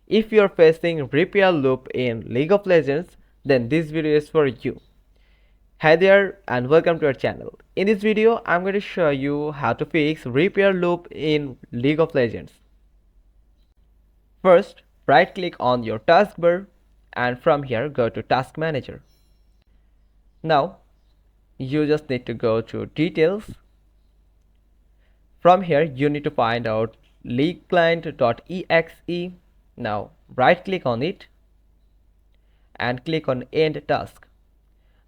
If you're facing repair loop in League of Legends, then this video is for you. Hi there and welcome to our channel. In this video, I'm going to show you how to fix repair loop in League of Legends. First, right click on your taskbar and from here go to Task Manager. Now, you just need to go to Details. From here, you need to find out leagueclient.exe. Now, right click on it and click on End Task.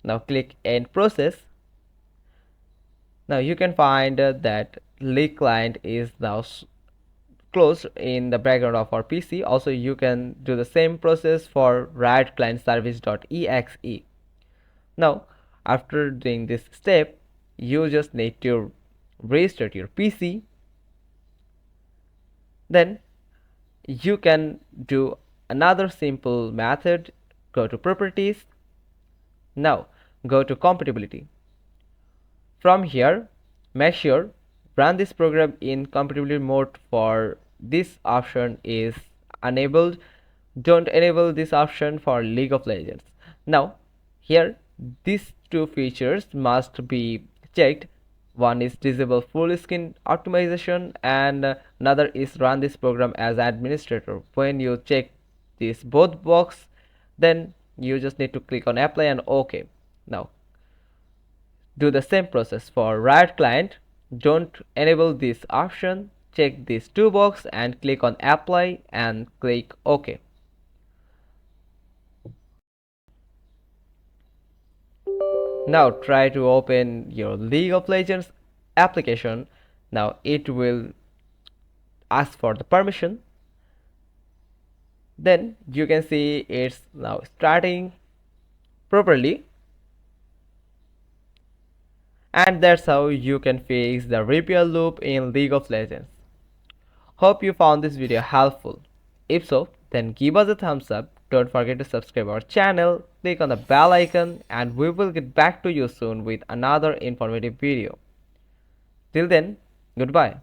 Now click End Process. Now you can find that League client is now closed in the background of our PC. Also, you can do the same process for Riot Client Service.exe. Now, after doing this step, you just need to restart your PC. Then you can do another simple method. Go to Properties. Now go to Compatibility. From here, make sure run this program in compatibility mode for this option is enabled. Don't enable this option for League of Legends. Now here these two features must be checked. One is disable full screen optimization and another is run this program as administrator. When you check this both box, then you just need to click on apply and OK. Now do the same process for Riot Client. Don't enable this option. Check these two boxes and click on apply and click OK. Now try to open your League of Legends application. Now it will ask for the permission. Then you can see it's now starting properly. And that's how you can fix the repair loop in League of Legends. Hope you found this video helpful. If so, then give us a thumbs up. Don't forget to subscribe our channel, click on the bell icon, and we will get back to you soon with another informative video. Till then, goodbye.